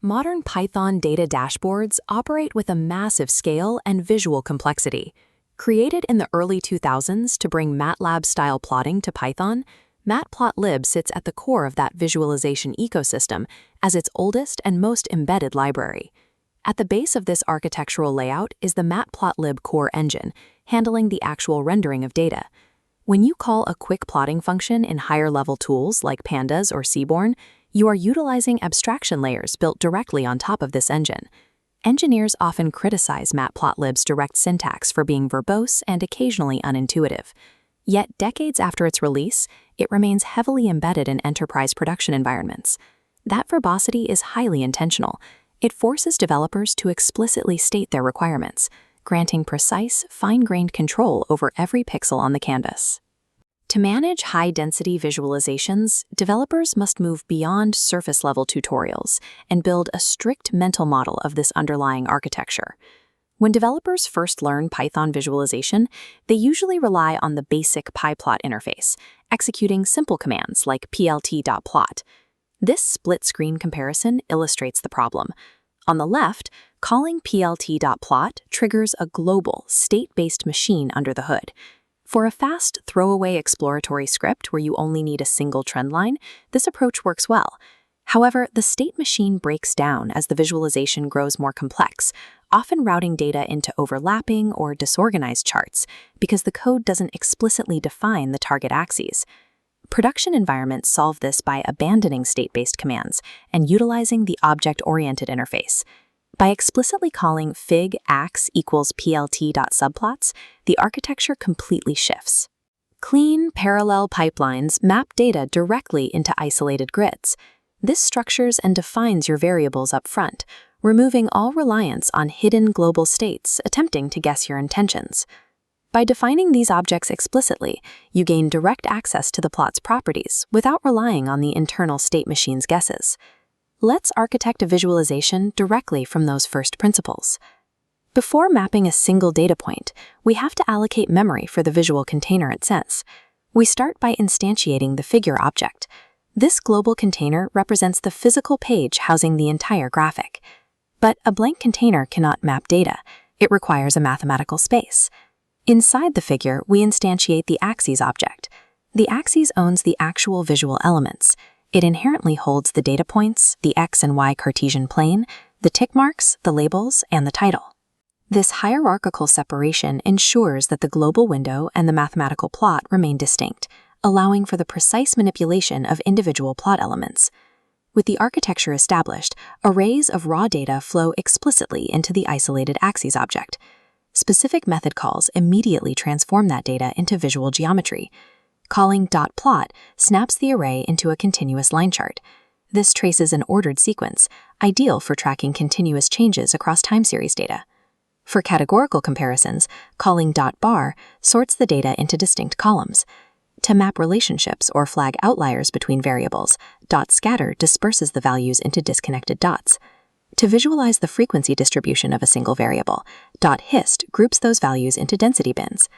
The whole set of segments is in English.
Modern Python data dashboards operate with a massive scale and visual complexity. Created in the early 2000s to bring MATLAB-style plotting to Python, Matplotlib sits at the core of that visualization ecosystem as its oldest and most embedded library. At the base of this architectural layout is the Matplotlib core engine, handling the actual rendering of data. When you call a quick plotting function in higher-level tools like Pandas or Seaborn, you are utilizing abstraction layers built directly on top of this engine. Engineers often criticize Matplotlib's direct syntax for being verbose and occasionally unintuitive. Yet, decades after its release, it remains heavily embedded in enterprise production environments. That verbosity is highly intentional. It forces developers to explicitly state their requirements, granting precise, fine-grained control over every pixel on the canvas. To manage high-density visualizations, developers must move beyond surface-level tutorials and build a strict mental model of this underlying architecture. When developers first learn Python visualization, they usually rely on the basic pyplot interface, executing simple commands like plt.plot. This split-screen comparison illustrates the problem. On the left, calling plt.plot triggers a global, state-based machine under the hood. For a fast, throwaway exploratory script where you only need a single trend line, this approach works well. However, the state machine breaks down as the visualization grows more complex, often routing data into overlapping or disorganized charts because the code doesn't explicitly define the target axes. Production environments solve this by abandoning state-based commands and utilizing the object-oriented interface. By explicitly calling fig ax equals plt.subplots, the architecture completely shifts. Clean, parallel pipelines map data directly into isolated grids. This structures and defines your variables up front, removing all reliance on hidden global states attempting to guess your intentions. By defining these objects explicitly, you gain direct access to the plot's properties without relying on the internal state machine's guesses. Let's architect a visualization directly from those first principles. Before mapping a single data point, we have to allocate memory for the visual container it sends. We start by instantiating the figure object. This global container represents the physical page housing the entire graphic. But a blank container cannot map data. It requires a mathematical space. Inside the figure, we instantiate the axes object. The axes owns the actual visual elements. It inherently holds the data points, the x and y Cartesian plane, the tick marks, the labels, and the title. This hierarchical separation ensures that the global window and the mathematical plot remain distinct, allowing for the precise manipulation of individual plot elements. With the architecture established, arrays of raw data flow explicitly into the isolated axes object. Specific method calls immediately transform that data into visual geometry. Calling .plot snaps the array into a continuous line chart. This traces an ordered sequence, ideal for tracking continuous changes across time series data. For categorical comparisons, calling .bar sorts the data into distinct columns. To map relationships or flag outliers between variables, .scatter disperses the values into disconnected dots. To visualize the frequency distribution of a single variable, .hist groups those values into density bins.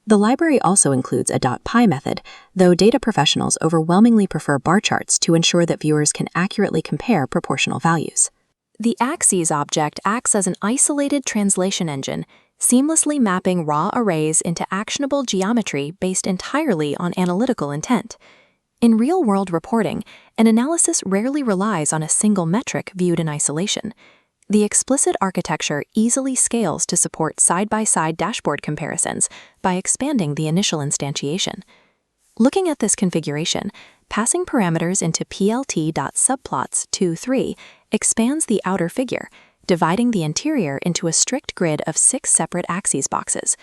The library also includes a .py method, though data professionals overwhelmingly prefer bar charts to ensure that viewers can accurately compare proportional values. The axes object acts as an isolated translation engine, seamlessly mapping raw arrays into actionable geometry based entirely on analytical intent. In real-world reporting, an analysis rarely relies on a single metric viewed in isolation. The explicit architecture easily scales to support side-by-side dashboard comparisons by expanding the initial instantiation. Looking at this configuration, passing parameters into plt.subplots 2-3 expands the outer figure, dividing the interior into a strict grid of 6 separate axes boxes.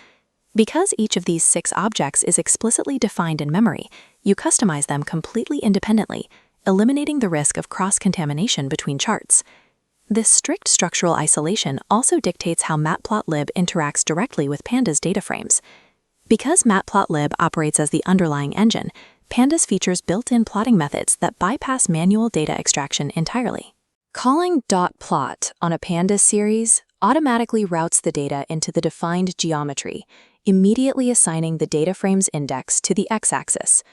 Because each of these 6 objects is explicitly defined in memory, you customize them completely independently, eliminating the risk of cross-contamination between charts. This strict structural isolation also dictates how Matplotlib interacts directly with Pandas DataFrames. Because Matplotlib operates as the underlying engine, Pandas features built-in plotting methods that bypass manual data extraction entirely. Calling .plot on a Pandas series automatically routes the data into the defined geometry, immediately assigning the DataFrames index to the x-axis.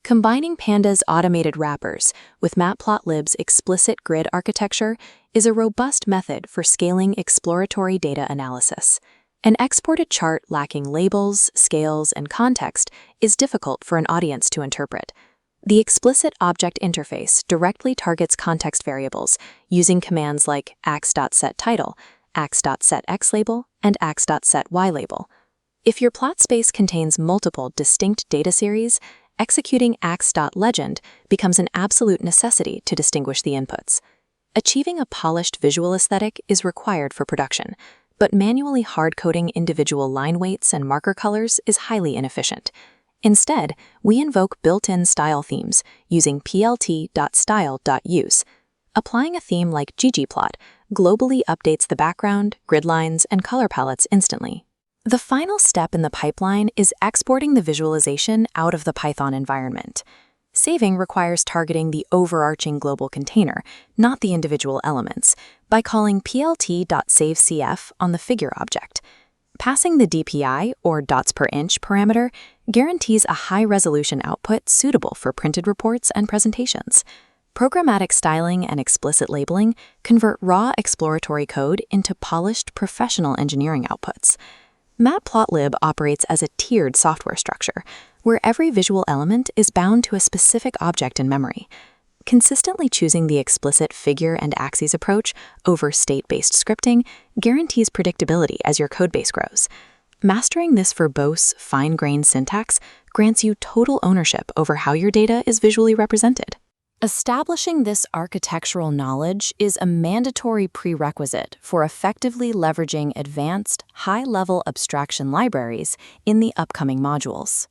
Combining Pandas' automated wrappers with Matplotlib's explicit grid architecture is a robust method for scaling exploratory data analysis. An exported chart lacking labels, scales, and context is difficult for an audience to interpret. The explicit object interface directly targets context variables using commands like ax.setTitle, ax.setXLabel, and ax.setYLabel. If your plot space contains multiple distinct data series, executing ax.legend becomes an absolute necessity to distinguish the inputs. Achieving a polished visual aesthetic is required for production, but manually hard-coding individual line weights and marker colors is highly inefficient. Instead, we invoke built-in style themes using plt.style.use. Applying a theme like ggplot globally updates the background, grid lines, and color palettes instantly. The final step in the pipeline is exporting the visualization out of the Python environment. Saving requires targeting the overarching global container, not the individual elements, by calling plt.savecf on the figure object. Passing the DPI, or dots per inch parameter, guarantees a high-resolution output suitable for printed reports and presentations. Programmatic styling and explicit labeling convert raw exploratory code into polished professional engineering outputs. Matplotlib operates as a tiered software structure, where every visual element is bound to a specific object in memory. Consistently choosing the explicit figure and axes approach over state-based scripting guarantees predictability as your codebase grows. Mastering this verbose, fine-grained syntax grants you total ownership over how your data is visually represented. Establishing this architectural knowledge is a mandatory prerequisite for effectively leveraging advanced, high-level abstraction libraries in the upcoming modules.